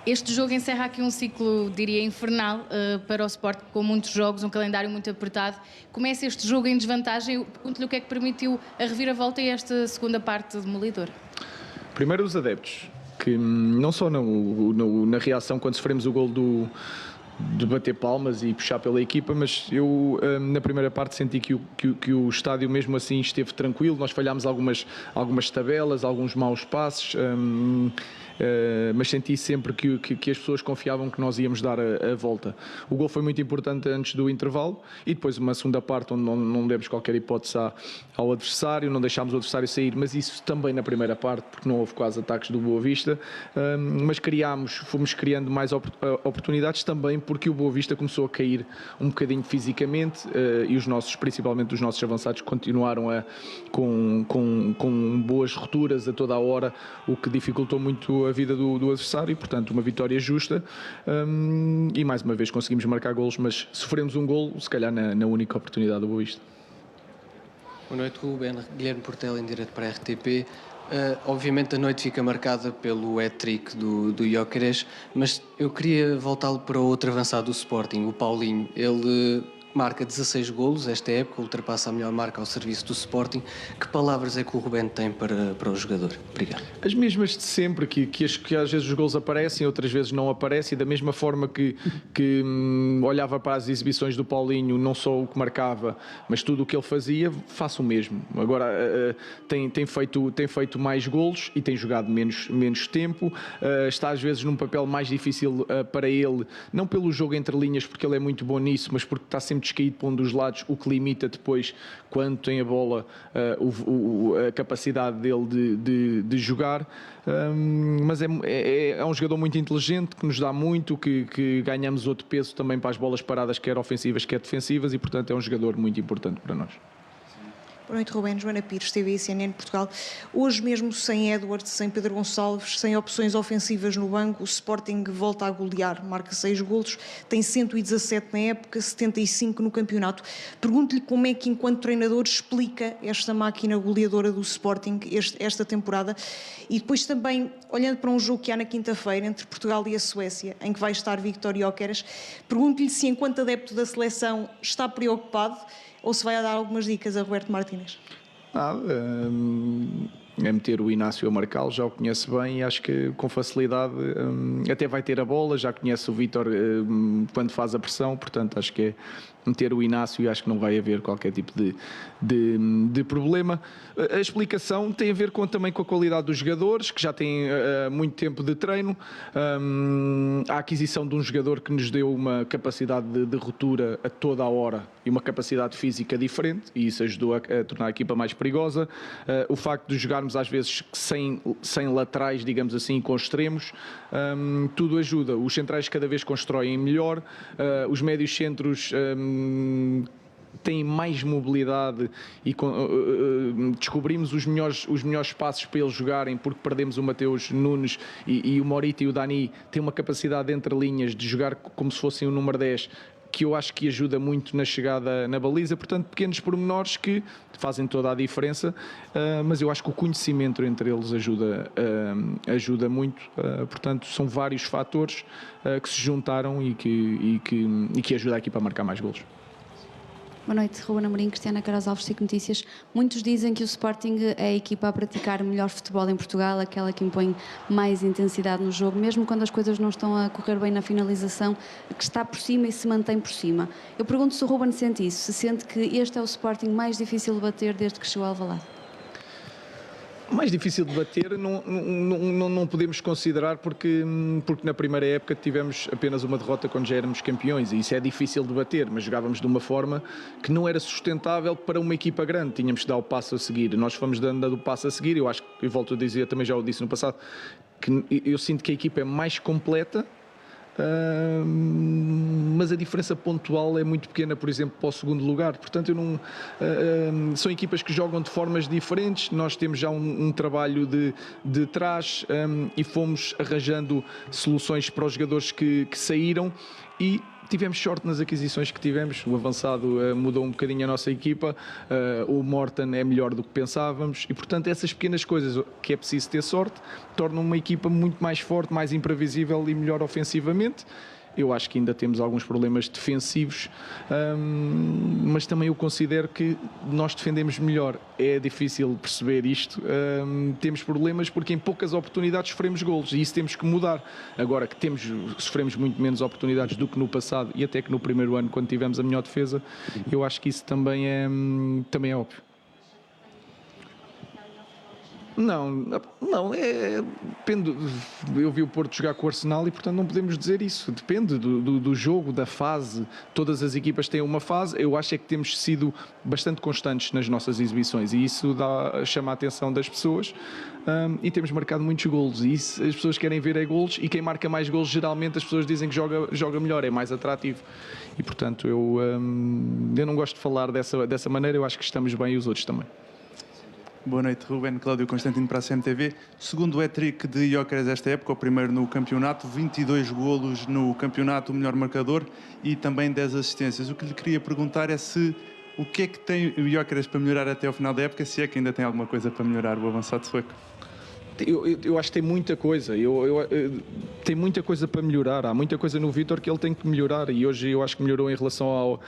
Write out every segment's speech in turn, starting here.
Este jogo encerra aqui um ciclo, diria, infernal para o Sport, com muitos jogos, um calendário muito apertado. Começa este jogo em desvantagem. Pergunto-lhe o que é que permitiu a reviravolta e esta segunda parte demolidora. Primeiro os adeptos, que não só na reação quando sofremos o gol de bater palmas e puxar pela equipa, mas eu na primeira parte senti que o estádio mesmo assim esteve tranquilo. Nós falhámos algumas tabelas, alguns maus passes, mas senti sempre que as pessoas confiavam que nós íamos dar a volta. O gol foi muito importante antes do intervalo e depois uma segunda parte onde não demos qualquer hipótese ao adversário, não deixámos o adversário sair, mas isso também na primeira parte, porque não houve quase ataques do Boa Vista, mas fomos criando mais oportunidades também porque o Boa Vista começou a cair um bocadinho fisicamente e principalmente os nossos avançados continuaram com boas rupturas a toda a hora, o que dificultou muito a vida do adversário e, portanto, uma vitória justa e mais uma vez conseguimos marcar golos, mas sofremos um golo, se calhar na única oportunidade do Boa Vista. Boa noite, Ruben. Guilherme Portela, em direto para a RTP. Obviamente a noite fica marcada pelo hat-trick do Gyökeres, mas eu queria voltá-lo para o outro avançado do Sporting, o Paulinho. Ele marca 16 golos esta época, ultrapassa a melhor marca ao serviço do Sporting. Que palavras é que o Ruben tem para o jogador? Obrigado. As mesmas de sempre, que às vezes os golos aparecem, outras vezes não aparecem, e da mesma forma que olhava para as exibições do Paulinho, não só o que marcava, mas tudo o que ele fazia, faço o mesmo. Agora tem feito mais golos e tem jogado menos tempo, está às vezes num papel mais difícil para ele, não pelo jogo entre linhas, porque ele é muito bom nisso, mas porque está sempre descaído para um dos lados, o que limita depois, quando tem a bola, a capacidade dele de jogar. Mas é um jogador muito inteligente, que nos dá muito, que ganhamos outro peso também para as bolas paradas, quer ofensivas, quer defensivas, e portanto é um jogador muito importante para nós. Boa noite, Rubén. Joana Pires, TV e CNN Portugal. Hoje mesmo sem Edwards, sem Pedro Gonçalves, sem opções ofensivas no banco, o Sporting volta a golear, marca 6 golos, tem 117 na época, 75 no campeonato. Pergunto-lhe como é que, enquanto treinador, explica esta máquina goleadora do Sporting esta temporada e depois também, olhando para um jogo que há na quinta-feira entre Portugal e a Suécia, em que vai estar Víctor Gyökeres, pergunto-lhe se, enquanto adepto da seleção, está preocupado ou se vai a dar algumas dicas a Roberto Martínez? É meter o Inácio a marcá-lo, já o conhece bem e acho que com facilidade até vai ter a bola, já conhece o Vítor quando faz a pressão, portanto acho que é meter o Inácio e acho que não vai haver qualquer tipo de problema. A explicação tem a ver também com a qualidade dos jogadores, que já têm muito tempo de treino, a aquisição de um jogador que nos deu uma capacidade de ruptura a toda a hora e uma capacidade física diferente, e isso ajudou a tornar a equipa mais perigosa. O facto de jogarmos às vezes sem laterais, digamos assim, com extremos, tudo ajuda. Os centrais cada vez constroem melhor, os médios centros têm mais mobilidade e descobrimos os melhores passos para eles jogarem, porque perdemos o Mateus Nunes e o Morita e o Dani têm uma capacidade entre linhas de jogar como se fossem o número 10, que eu acho que ajuda muito na chegada na baliza. Portanto, pequenos pormenores que fazem toda a diferença, mas eu acho que o conhecimento entre eles ajuda muito. Portanto, são vários fatores que se juntaram e que ajudam a equipa a marcar mais golos. Boa noite, Ruben Amorim, Cristiana Carlos Alves, SIC Notícias. Muitos dizem que o Sporting é a equipa a praticar melhor futebol em Portugal, aquela que impõe mais intensidade no jogo, mesmo quando as coisas não estão a correr bem na finalização, que está por cima e se mantém por cima. Eu pergunto se o Ruben sente isso, se sente que este é o Sporting mais difícil de bater desde que chegou ao Alvalade. Mais difícil de bater não podemos considerar porque na primeira época tivemos apenas uma derrota quando já éramos campeões e isso é difícil de bater, mas jogávamos de uma forma que não era sustentável para uma equipa grande, tínhamos de dar o passo a seguir. Nós fomos dando o passo a seguir, eu acho que, eu volto a dizer, também já o disse no passado, que eu sinto que a equipa é mais completa, mas a diferença pontual é muito pequena, por exemplo, para o segundo lugar. Portanto, são equipas que jogam de formas diferentes. Nós temos já um trabalho de trás e fomos arranjando soluções para os jogadores que saíram e tivemos sorte nas aquisições que tivemos. O avançado mudou um bocadinho a nossa equipa, o Morton é melhor do que pensávamos e, portanto, essas pequenas coisas que é preciso ter sorte tornam uma equipa muito mais forte, mais imprevisível e melhor ofensivamente. Eu acho que ainda temos alguns problemas defensivos, mas também eu considero que nós defendemos melhor. É difícil perceber isto. Temos problemas porque em poucas oportunidades sofremos golos e isso temos que mudar. Agora que sofremos muito menos oportunidades do que no passado e até que no primeiro ano, quando tivemos a melhor defesa, eu acho que isso também é óbvio. Não, depende. Eu vi o Porto jogar com o Arsenal e, portanto, não podemos dizer isso. Depende do jogo, da fase. Todas as equipas têm uma fase. Eu acho é que temos sido bastante constantes nas nossas exibições e isso chama a atenção das pessoas. E temos marcado muitos golos e isso, as pessoas querem ver golos e quem marca mais golos geralmente as pessoas dizem que joga melhor, é mais atrativo e, portanto, eu não gosto de falar dessa maneira. Eu acho que estamos bem e os outros também. Boa noite, Ruben. Cláudio Constantino para a CMTV. Segundo o hat-trick de Gyökeres esta época, o primeiro no campeonato, 22 golos no campeonato, o melhor marcador e também 10 assistências. O que lhe queria perguntar é o que é que tem o Gyökeres para melhorar até ao final da época, se é que ainda tem alguma coisa para melhorar o avançado sueco? Eu acho que tem muita coisa. Tem muita coisa para melhorar. Há muita coisa no Vítor que ele tem que melhorar e hoje eu acho que melhorou em relação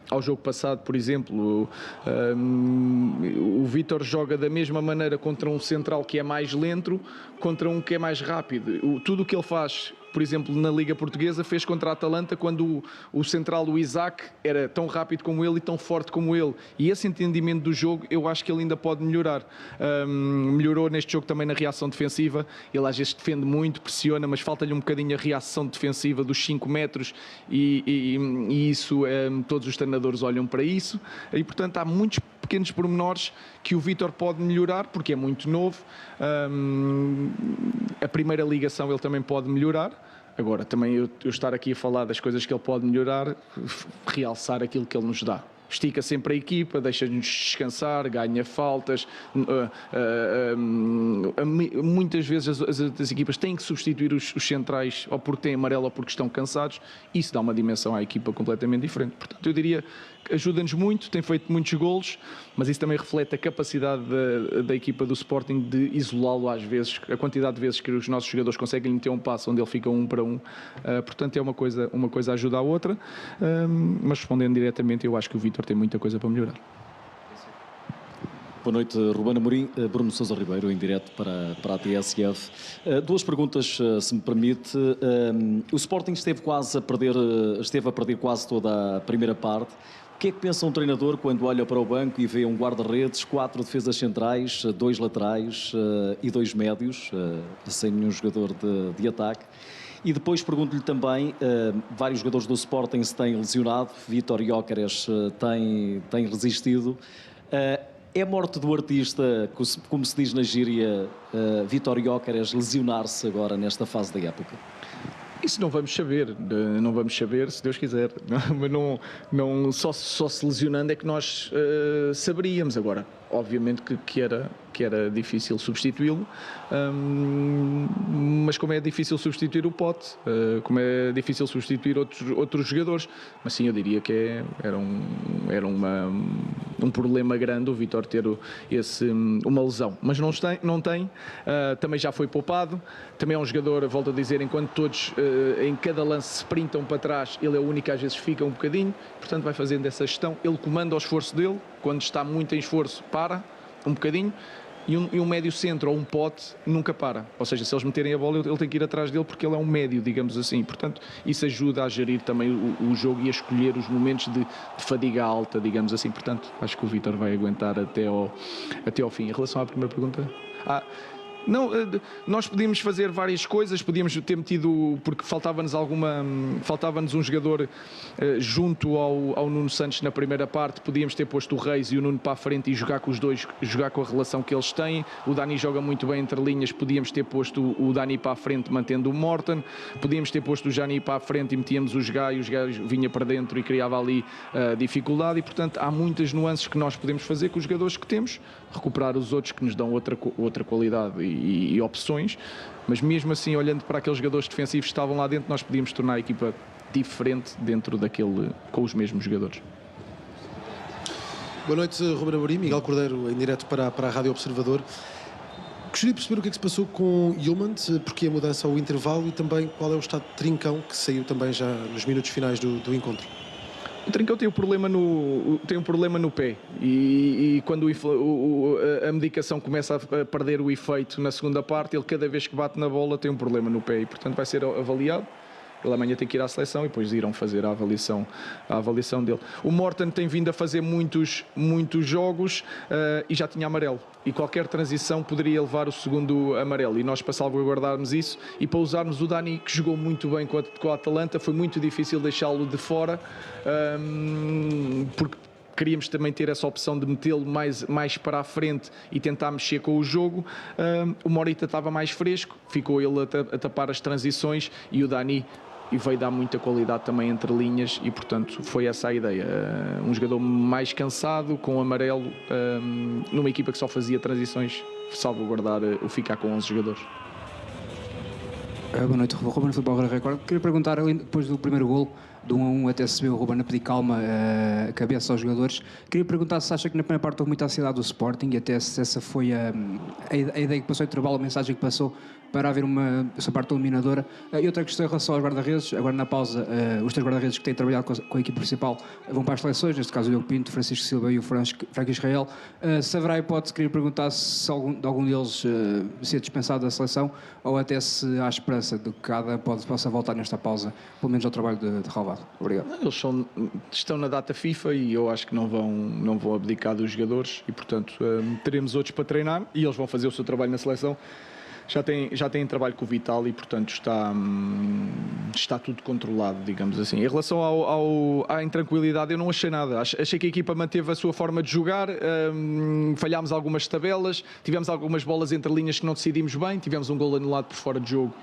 ao jogo passado, por exemplo. O Vítor joga da mesma maneira contra um central que é mais lento, contra um que é mais rápido. Tudo o que ele faz, por exemplo, na Liga Portuguesa, fez contra a Atalanta quando o central, o Isaac, era tão rápido como ele e tão forte como ele. E esse entendimento do jogo, eu acho que ele ainda pode melhorar. Melhorou neste jogo também na reação defensiva. Ele às vezes defende muito, pressiona, mas falta-lhe um bocadinho a reação defensiva dos 5 metros e isso, todos os treinadores olham para isso. E, portanto, há muitos pequenos pormenores que o Vítor pode melhorar, porque é muito novo. A primeira ligação ele também pode melhorar. Agora, também eu estar aqui a falar das coisas que ele pode melhorar, realçar aquilo que ele nos dá. Estica sempre a equipa, deixa-nos descansar, ganha faltas. Muitas vezes as equipas têm que substituir os centrais ou porque têm amarelo ou porque estão cansados. Isso dá uma dimensão à equipa completamente diferente. Portanto, eu diria que ajuda-nos muito, tem feito muitos golos, mas isso também reflete a capacidade da equipa do Sporting de isolá-lo às vezes, a quantidade de vezes que os nossos jogadores conseguem meter um passo onde ele fica 1 para 1. Portanto, é uma coisa ajuda a outra. Mas respondendo diretamente, eu acho que o Vítor tem muita coisa para melhorar. Boa noite, Ruben Amorim. Bruno Sousa Ribeiro, em direto para a TSF. Duas perguntas, se me permite. O Sporting esteve a perder quase toda a primeira parte. O que é que pensa um treinador quando olha para o banco e vê um guarda-redes, 4 defesas centrais, 2 laterais e 2 médios, sem nenhum jogador de ataque? E depois pergunto-lhe também, vários jogadores do Sporting se têm lesionado, Vítor Gyökeres tem resistido. É a morte do artista, como se diz na gíria, Vítor Gyökeres, lesionar-se agora nesta fase da época? Isso não vamos saber, se Deus quiser. Mas só se lesionando é que nós saberíamos. Agora, obviamente que era difícil substituí-lo, mas como é difícil substituir o Pote, como é difícil substituir outros jogadores, mas sim, eu diria que era um problema grande o Vítor ter uma lesão, mas não tem, também já foi poupado, também é um jogador, volto a dizer, enquanto todos em cada lance se sprintam para trás, ele é o único que às vezes fica um bocadinho, portanto vai fazendo essa gestão, ele comanda o esforço dele, quando está muito em esforço para um bocadinho, e um médio centro ou um Pote nunca para, ou seja, se eles meterem a bola ele tem que ir atrás dele porque ele é um médio, digamos assim, portanto isso ajuda a gerir também o jogo e a escolher os momentos de fadiga alta, digamos assim, portanto acho que o Vítor vai aguentar até ao fim. Em relação à primeira pergunta, não, nós podíamos fazer várias coisas, podíamos ter metido, porque faltava-nos um jogador junto ao Nuno Santos na primeira parte, podíamos ter posto o Reis e o Nuno para a frente e jogar com os dois, jogar com a relação que eles têm. O Dani joga muito bem entre linhas, podíamos ter posto o Dani para a frente mantendo o Morton, podíamos ter posto o Jani para a frente e metíamos os Gai vinha para dentro e criava ali dificuldade e, portanto, há muitas nuances que nós podemos fazer com os jogadores que temos, recuperar os outros que nos dão outra qualidade e opções, mas mesmo assim, olhando para aqueles jogadores defensivos que estavam lá dentro, nós podíamos tornar a equipa diferente dentro daquele, com os mesmos jogadores. Boa noite, Ruben Amorim, Miguel Cordeiro em direto para a Rádio Observador. Gostaria de perceber o que é que se passou com Yulman, porque a mudança ao intervalo e também qual é o estado de Trincão, que saiu também já nos minutos finais do encontro. O Trincão tem um problema no pé e quando a medicação começa a perder o efeito na segunda parte, ele cada vez que bate na bola tem um problema no pé e portanto vai ser avaliado. Ele amanhã tem que ir à seleção e depois irão fazer a avaliação dele. O Morten tem vindo a fazer muitos jogos e já tinha amarelo. E qualquer transição poderia levar o segundo amarelo. E nós, para salvaguardarmos isso e para usarmos o Dani, que jogou muito bem com a Atalanta, foi muito difícil deixá-lo de fora, porque queríamos também ter essa opção de metê-lo mais para a frente e tentar mexer com o jogo. O Morita estava mais fresco, ficou ele a tapar as transições e o Dani veio dar muita qualidade também entre linhas e, portanto, foi essa a ideia. Um jogador mais cansado, com amarelo, numa equipa que só fazia transições, salvaguardar o ficar com 11 jogadores. Boa noite, Ruben, Futebol Record. Queria perguntar, depois do primeiro golo, do 1-1 até se viu o Ruben a pedir calma, a cabeça aos jogadores. Queria perguntar se acha que na primeira parte houve muita ansiedade do Sporting e até se essa foi a ideia que passou, o intervalo, a mensagem que passou para haver essa parte dominadora. E outra questão em relação aos guarda-redes, agora na pausa, os 3 guarda-redes que têm trabalhado com a equipe principal vão para as seleções, neste caso o Diogo Pinto, Francisco Silva e o Franco Israel. Se haverá hipótese, queria perguntar se algum deles se é dispensado da seleção ou até se há esperança de que cada possa voltar nesta pausa, pelo menos ao trabalho de relevado. Obrigado. Eles estão na data FIFA e eu acho que não vão abdicar dos jogadores e, portanto, teremos outros para treinar e eles vão fazer o seu trabalho na seleção. Já tem trabalho com o Vital e, portanto, está tudo controlado, digamos assim. Em relação à intranquilidade, eu não achei nada. Achei que a equipa manteve a sua forma de jogar, falhámos algumas tabelas, tivemos algumas bolas entre linhas que não decidimos bem, tivemos um gol anulado por fora de jogo,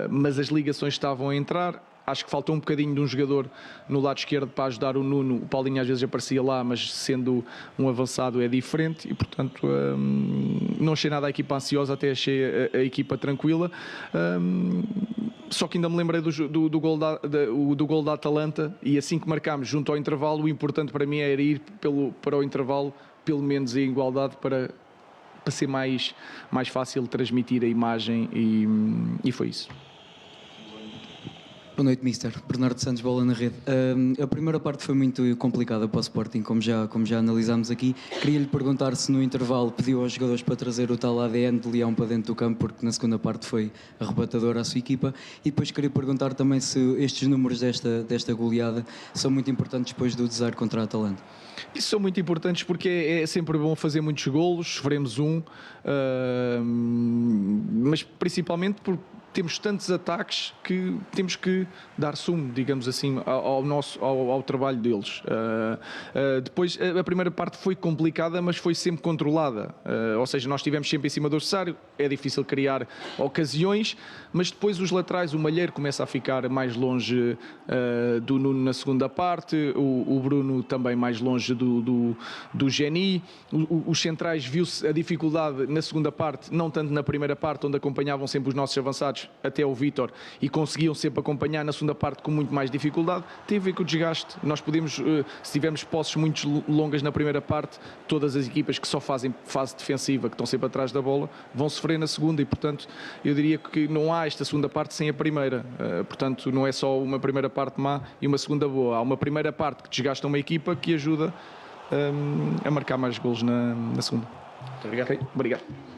mas as ligações estavam a entrar. Acho que faltou um bocadinho de um jogador no lado esquerdo para ajudar o Nuno. O Paulinho às vezes aparecia lá, mas sendo um avançado é diferente e, portanto, não achei nada a equipa ansiosa, até achei a equipa tranquila. Só que ainda me lembrei do gol da Atalanta e assim que marcámos junto ao intervalo, o importante para mim era ir para o intervalo, pelo menos em igualdade, para ser mais fácil transmitir a imagem e foi isso. Boa noite, Mister. Bernardo Santos, Bola na Rede. A primeira parte foi muito complicada para o Sporting, como já analisámos aqui. Queria-lhe perguntar se no intervalo pediu aos jogadores para trazer o tal ADN de Leão para dentro do campo, porque na segunda parte foi arrebatadora a sua equipa. E depois queria perguntar também se estes números desta goleada são muito importantes depois do desaire contra a Atalanta. Isso são muito importantes porque é sempre bom fazer muitos golos, sofremos mas principalmente porque temos tantos ataques que temos que dar sumo, digamos assim, ao trabalho deles. Depois, a primeira parte foi complicada, mas foi sempre controlada. Ou seja, nós estivemos sempre em cima do adversário, é difícil criar ocasiões, mas depois os laterais, o Malheiro começa a ficar mais longe do Nuno na segunda parte, o Bruno também mais longe do Geni. Os centrais, viu-se a dificuldade na segunda parte, não tanto na primeira parte, onde acompanhavam sempre os nossos avançados, até o Vítor, e conseguiam sempre acompanhar na segunda parte com muito mais dificuldade. Tem a ver com o desgaste. Nós podemos, se tivermos posses muito longas na primeira parte, todas as equipas que só fazem fase defensiva, que estão sempre atrás da bola, vão sofrer na segunda e, portanto, eu diria que não há esta segunda parte sem a primeira. Portanto, não é só uma primeira parte má e uma segunda boa. Há uma primeira parte que desgasta uma equipa que ajuda a marcar mais golos na segunda. Muito obrigado. Okay. Obrigado.